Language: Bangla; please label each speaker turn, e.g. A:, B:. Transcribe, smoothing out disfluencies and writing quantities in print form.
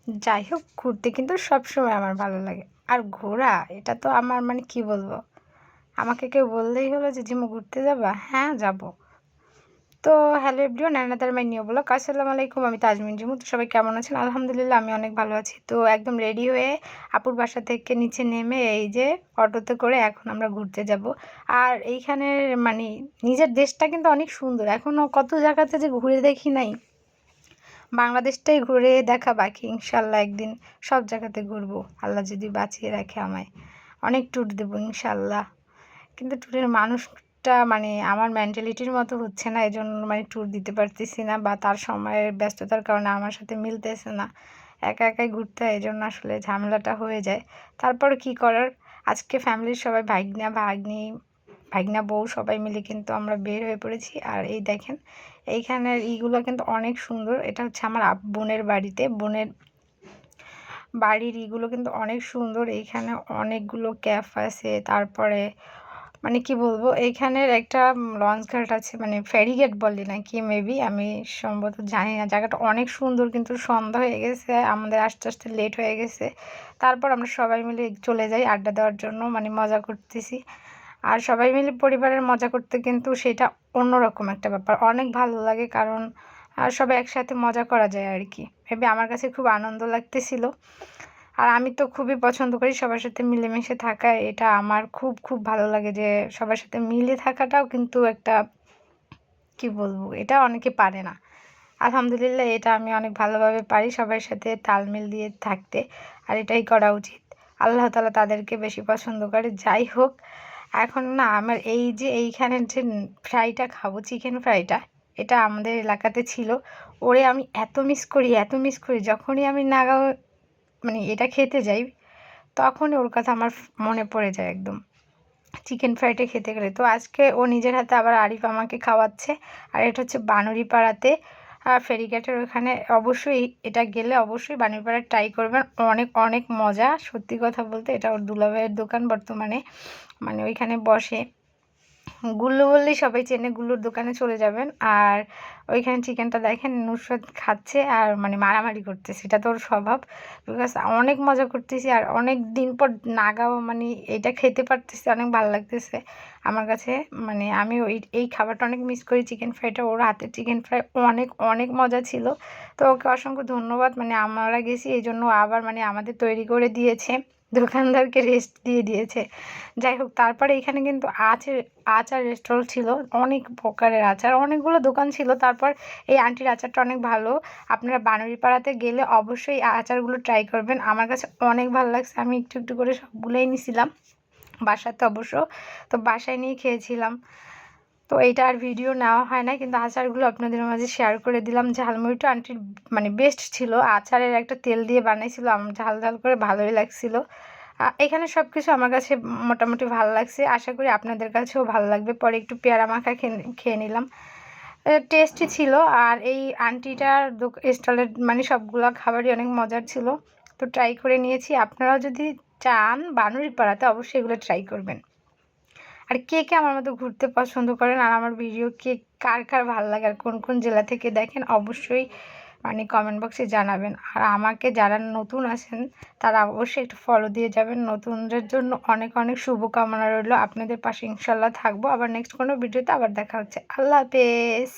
A: যাই হোক, ঘুরতে কিন্তু সবসময় আমার ভালো লাগে। আর ঘোরা এটা তো আমার মানে কি বলবো, আমাকে কেউ বললেই হলো যে ঝিমু ঘুরতে যাবা, হ্যাঁ যাব। তো hello everyone, another my new blog. আসসালামু আলাইকুম, আমি তাজমিন ঝিমু। তো সবাই কেমন আছেন? আলহামদুলিল্লাহ আমি অনেক ভালো আছি। তো একদম রেডি হয়ে আপুর বাসা থেকে নিচে নেমে এই যে অটোতে করে এখন আমরা ঘুরতে যাব। আর এইখানের মানে নিজের দেশটা কিন্তু অনেক সুন্দর, এখনও কত জায়গাতে যে ঘুরে দেখি নাই। বাংলাদেশটাই ঘুরে দেখা বাকি, ইনশাল্লাহ একদিন সব জায়গাতে ঘুরবো, আল্লাহ যদি বাঁচিয়ে রাখে আমায়। অনেক ট্যুর দেবো ইনশাল্লাহ। কিন্তু ট্যুরের মানুষটা মানে আমার মেন্টালিটির মতো হচ্ছে না, এজন্য মানে ট্যুর দিতে পারতেছি না, বা তার সময়ের ব্যস্ততার কারণে আমার সাথে মিলতেছে না। একা একাই ঘুরতে হয়, এজন্য আসলে ঝামেলাটা হয়ে যায়। তারপর কি করার, আজকে ফ্যামিলির সবাই ভাগ্না বউ সবাই মিলে কিন্তু আমরা বের হয়ে পড়েছি। আর এই দেখেন এইখানের ইগুলো কিন্তু অনেক সুন্দর। এটা হচ্ছে আমার বোনের বাড়িতে, বোনের বাড়ির ইগুলো কিন্তু অনেক সুন্দর। এইখানে অনেকগুলো ক্যাফ আছে, তারপরে মানে কি বলবো, এইখানের একটা লঞ্চ ঘাট আছে, মানে ফেরিগেট বলে নাকি মেবি, আমি সম্ভবত জানি না। জায়গাটা অনেক সুন্দর, কিন্তু সন্ধ্যা হয়ে গেছে, আমাদের আস্তে আস্তে লেট হয়ে গেছে। তারপর আমরা সবাই মিলে চলে যাই আড্ডা দেওয়ার জন্য, মানে মজা করতেছি। আর সবাই মিলে পরিবারের মজা করতে কিন্তু সেটা অন্যরকম একটা ব্যাপার, অনেক ভালো লাগে, কারণ সবাই একসাথে মজা করা যায় আর কি। ভেবে আমার কাছে খুব আনন্দ লাগতেছিল। আর আমি তো খুবই পছন্দ করি সবার সাথে মিলেমিশে থাকা, এটা আমার খুব খুব ভালো লাগে যে সবার সাথে মিলে থাকাটাও কিন্তু একটা কি বলবো, এটা অনেকে পারে না। আলহামদুলিল্লাহ এটা আমি অনেক ভালোভাবে পারি সবার সাথে তালমিল দিয়ে থাকতে, আর এটাই করা উচিত। আল্লাহ তাআলা তাদেরকে বেশি পছন্দ করে। যাই হোক, এখন না আমার এই যে এইখানের যে ফ্রাইটা খাবো, চিকেন ফ্রাইটা, এটা আমাদের এলাকাতে ছিল। ওরে আমি এত মিস করি, এত মিস করি, যখনই আমি নাগাঁও মানে এটা খেতে যাই তখনই ওর কথা আমার মনে পড়ে যায় একদম, চিকেন ফ্রাইটা খেতে গেলে। তো আজকে ও নিজের হাতে আবার আরিফ আমাকে খাওয়াচ্ছে। আর এটা হচ্ছে বানুড়িপাড়াতে, ফেরিঘাটের ওখানে। অবশ্যই এটা গেলে অবশ্যই বানুড়িপাড়া ট্রাই করবেন, অনেক অনেক মজা। সত্যি কথা বলতে এটা ওর দুলাভাইয়ের দোকান বর্তমানে, মানে ওইখানে বসে। গুল্লু বললেই সবাই চেনে, গুল্লুর দোকানে চলে যাবেন। আর ওইখানে চিকেনটা দেখেন নুসরাত খাচ্ছে আর মানে মারামারি করতেছে, এটা তো ওর স্বভাব। বিকজ অনেক মজা করতেছি আর অনেক দিন পর নাগাও মানে এটা খেতে পারতেছি, অনেক ভালো লাগতেছে আমার কাছে। মানে আমি এই খাবারটা অনেক মিস করি, চিকেন ফ্রাইটা। ওর হাতের চিকেন ফ্রাই অনেক অনেক মজা ছিল। তো ওকে অসংখ্য ধন্যবাদ, মানে আমরা গেছি এই জন্য আবার মানে আমাদের তৈরি করে দিয়েছে, দোকানদারকে রেস্ট দিয়ে দিয়েছে। যাই হোক, তারপরে এখানে কিন্তু আচার স্টল ছিল, অনেক প্রকারের আচার, অনেকগুলো দোকান ছিল। তারপর এই আন্টির আচারটা অনেক ভালো। আপনারা বানুড়িপাড়াতে গেলে অবশ্যই আচারগুলো ট্রাই করবেন, আমার কাছে অনেক ভালো লাগছে। আমি একটু একটু করে সবগুলোই নিয়েছিলাম বাসাতে অবশ্য, তো বাসায় নিয়ে খেয়েছিলাম। তো এইটা আর ভিডিও নেওয়া হয় না, কিন্তু আচারগুলো আপনাদের মাঝে শেয়ার করে দিলাম। ঝালমুড়িটা আন্টির মানে বেস্ট ছিল, আচারের একটা তেল দিয়ে বানাইছিল, ঝাল ঝাল করে ভালোই লাগছিল। এখানে সব কিছু আমার কাছে মোটামুটি ভালো লাগছে, আশা করি আপনাদের কাছেও ভালো লাগবে। পরে একটু পেয়ারা মাখা খেয়ে নিলাম, টেস্টি ছিল। আর এই আন্টিটার স্টলের মানে সবগুলো খাবারই অনেক মজার ছিল, তো ট্রাই করে নিয়েছি। আপনারাও যদি চান বানুড়িপাড়াতে, অবশ্যই এগুলো ট্রাই করবেন। আর কে কে আমার মতো ঘুরতে পছন্দ করেন, আর আমার ভিডিও কার কার ভালো লাগে, আর কোন কোন জেলা থেকে দেখেন, অবশ্যই মানে কমেন্ট বক্সে জানাবেন। আর আমাকে যারা নতুন আছেন তারা অবশ্যই একটু ফলো দিয়ে যাবেন। নতুনদের জন্য অনেক অনেক শুভকামনা রইল, আপনাদের পাশে ইনশাল্লাহ থাকবো। আবার নেক্সট কোনো ভিডিওতে আবার দেখা হচ্ছে। আল্লাহ হাফেজ।